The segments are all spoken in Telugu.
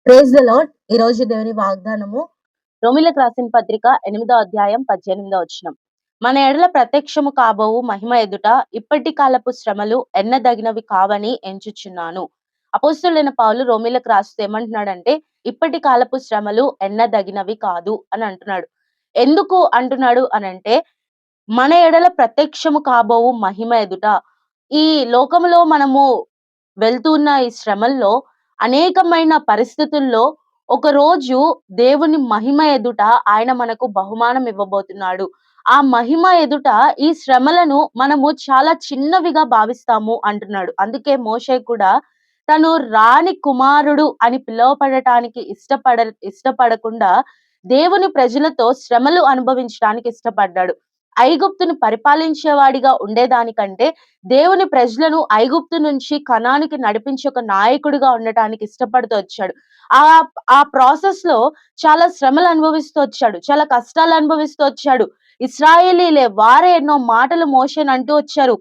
Praise the lord. ఈరోజు దేవుని వాగ్దానము రోమీయులకు రాసిన పత్రిక 8వ అధ్యాయం 18వ వచనం. మన ఎడల ప్రత్యక్షము కాబోవు మహిమ ఎదుట ఇప్పటి కాలపు శ్రమలు ఎన్నదగినవి కావని ఎంచుచున్నాను. అపోస్తలుడైన పౌలు రోమీయులకు రాస్తూ ఏమంటున్నాడంటే, ఇప్పటి కాలపు శ్రమలు ఎన్నదగినవి కాదు అని అంటున్నాడు. ఎందుకు అంటున్నాడు అనంటే, మన ఎడల ప్రత్యక్షము కాబోవు మహిమ ఎదుట, ఈ లోకములో మనము వెళ్తున్న ఈ శ్రమల్లో అనేకమైన పరిస్థితుల్లో ఒకరోజు దేవుని మహిమ ఎదుట ఆయన మనకు బహుమానం ఇవ్వబోతున్నాడు. ఆ మహిమ ఎదుట ఈ శ్రమలను మనము చాలా చిన్నవిగా భావిస్తాము అంటున్నాడు. అందుకే మోషే కూడా తను రాని కుమారుడు అని పిలువబడటానికి ఇష్టపడకుండా దేవుని ప్రజలతో శ్రమలు అనుభవించడానికి ఇష్టపడ్డాడు. ఐగుప్తును పరిపాలించేవాడిగా ఉండేదానికంటే దేవుని ప్రజలను ఐగుప్తు నుంచి కనానికి నడిపించి ఒక నాయకుడిగా ఉండటానికి ఇష్టపడుతూ వచ్చాడు. ఆ ఆ ప్రాసెస్ లో చాలా శ్రమలు అనుభవిస్తూ వచ్చాడు, చాలా కష్టాలు అనుభవిస్తూ వచ్చాడు. ఇశ్రాయేలీలే వారే ఎన్నో మాటలు మోషేని అంటూ వచ్చారు,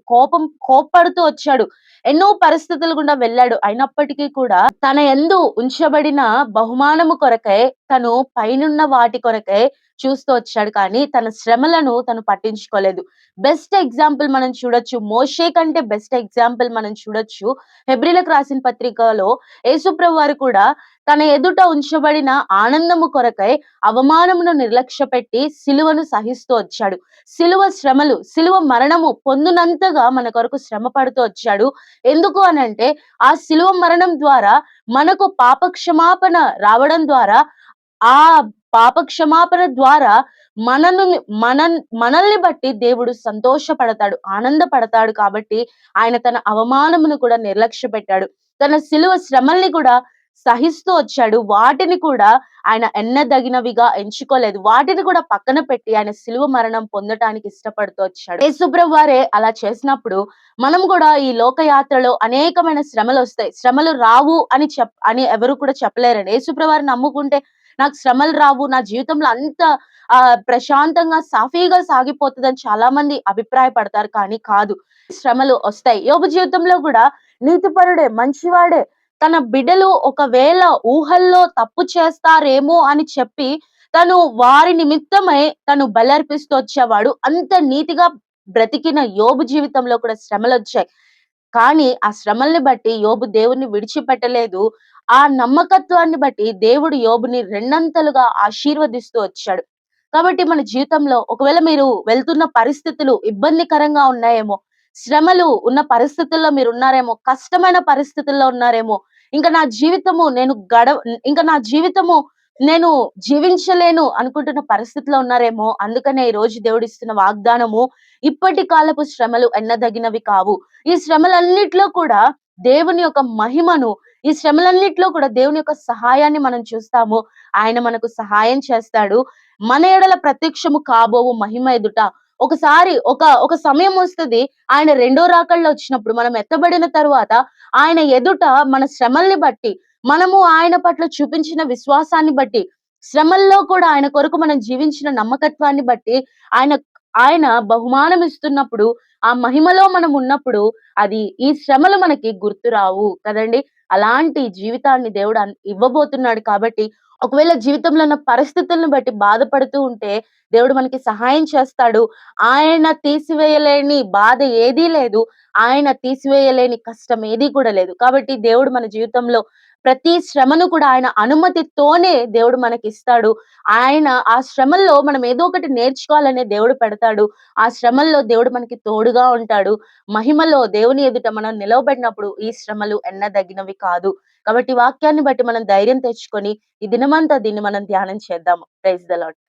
కోప్పడుతూ వచ్చాడు, ఎన్నో పరిస్థితులు గుండా వెళ్ళాడు. అయినప్పటికీ కూడా తన యందు ఉంచబడిన బహుమానము కొరకై, తను పైనున్న వాటి కొరకై చూస్తూ వచ్చాడు, కానీ తన శ్రమలను తను పట్టించుకోలేదు. బెస్ట్ ఎగ్జాంపుల్ మనం చూడొచ్చు, మోషే కంటే బెస్ట్ ఎగ్జాంపుల్ మనం చూడొచ్చు హెబ్రీలకు రాసిన పత్రికలో యేసుప్రభు వారు కూడా తన ఎదుట ఉంచబడిన ఆనందము కొరకై అవమానమును నిర్లక్ష్య పెట్టి సిలువను సహిస్తూ వచ్చాడు. సిలువ శ్రమలు, సిలువ మరణము పొందునంతగా మన కొరకు శ్రమ పడుతూ వచ్చాడు. ఎందుకు అనంటే, ఆ సిలువ మరణం ద్వారా మనకు పాప క్షమాపణ రావడం ద్వారా, ఆ పాప క్షమాపణ ద్వారా మనను మన మనల్ని బట్టి దేవుడు సంతోషపడతాడు, ఆనందపడతాడు. కాబట్టి ఆయన తన అవమానమును కూడా నిర్లక్ష్య పెట్టాడు, తన సిలువ శ్రమల్ని కూడా సహిస్తూ వచ్చాడు. వాటిని కూడా ఆయన ఎన్నదగినవిగా ఎంచుకోలేదు, వాటిని కూడా పక్కన పెట్టి ఆయన సిలువ మరణం పొందటానికి ఇష్టపడుతూ వచ్చాడు. యేసుప్రభు వారే అలా చేసినప్పుడు మనం కూడా ఈ లోకయాత్రలో అనేకమైన శ్రమలు వస్తాయి. శ్రమలు రావు అని ఎవరు కూడా చెప్పలేరండి. యేసుప్రభు వారిని నమ్ముకుంటే నాకు శ్రమలు రావు, నా జీవితంలో అంత ప్రశాంతంగా సాఫీగా సాగిపోతుందని చాలా మంది అభిప్రాయపడతారు, కానీ కాదు, శ్రమలు వస్తాయి. యోబు జీవితంలో కూడా నీతిపరుడే, మంచివాడే, తన బిడ్డలు ఒకవేళ ఊహల్లో తప్పు చేస్తారేమో అని చెప్పి తను వారి నిమిత్తమై తను బలర్పిస్తూ వచ్చేవాడు. అంత నీతిగా బ్రతికిన యోబు జీవితంలో కూడా శ్రమలు వచ్చాయి, కానీ ఆ శ్రమల్ని బట్టి యోబు దేవుణ్ణి విడిచిపెట్టలేదు. ఆ నమ్మకత్వాన్ని బట్టి దేవుడు యోబుని రెండంతలుగా ఆశీర్వదిస్తూ వచ్చాడు. కాబట్టి మన జీవితంలో ఒకవేళ మీరు వెళ్తున్న పరిస్థితులు ఇబ్బందికరంగా ఉన్నాయేమో, శ్రమలు ఉన్న పరిస్థితుల్లో మీరు ఉన్నారేమో, కష్టమైన పరిస్థితుల్లో ఉన్నారేమో, ఇంకా నా జీవితము నేను జీవించలేను అనుకుంటున్న పరిస్థితిలో ఉన్నారేమో. అందుకనే ఈ రోజు దేవుడిస్తున్న వాగ్దానము, ఇప్పటి కాలపు శ్రమలు ఎన్నదగినవి కావు. ఈ శ్రమలన్నిట్లో కూడా దేవుని యొక్క మహిమను, ఈ శ్రమలన్నిట్లో కూడా దేవుని యొక్క సహాయాన్ని మనం చూస్తాము. ఆయన మనకు సహాయం చేస్తాడు. మన ఎడల ప్రత్యక్షము కాబోవు మహిమ ఎదుట ఒకసారి ఒక సమయం వస్తది, ఆయన రెండో రాకడలో వచ్చినప్పుడు మనం ఎత్తబడిన తరువాత ఆయన ఎదుట మన శ్రమల్ని బట్టి, మనము ఆయన పట్ల చూపించిన విశ్వాసాన్ని బట్టి, శ్రమల్లో కూడా ఆయన కొరకు మనం జీవించిన నమ్మకత్వాన్ని బట్టి ఆయన ఆయన బహుమానం ఇస్తున్నప్పుడు, ఆ మహిమలో మనం ఉన్నప్పుడు అది ఈ శ్రమలు మనకి గుర్తురావు కదండి. అలాంటి జీవితాన్ని దేవుడు ఇవ్వబోతున్నాడు. కాబట్టి ఒకవేళ జీవితంలో ఉన్న పరిస్థితులను బట్టి బాధపడుతూ ఉంటే దేవుడు మనకి సహాయం చేస్తాడు. ఆయన తీసివేయలేని బాధ ఏదీ లేదు, ఆయన తీసివేయలేని కష్టం ఏదీ కూడా లేదు. కాబట్టి దేవుడు మన జీవితంలో ప్రతి శ్రమను కూడా ఆయన అనుమతితోనే దేవుడు మనకిస్తాడు. ఆయన ఆ శ్రమల్లో మనం ఏదో ఒకటి నేర్చుకోవాలనే దేవుడు పెడతాడు. ఆ శ్రమల్లో దేవుడు మనకి తోడుగా ఉంటాడు. మహిమలో దేవుని ఎదుట మనం నిలవబడినప్పుడు ఈ శ్రమలు ఎన్నదగినవి కాదు. కాబట్టి వాక్యాన్ని బట్టి మనం ధైర్యం తెచ్చుకొని ఈ దినమంతా దీన్ని మనం ధ్యానం చేద్దాము. Praise the lord.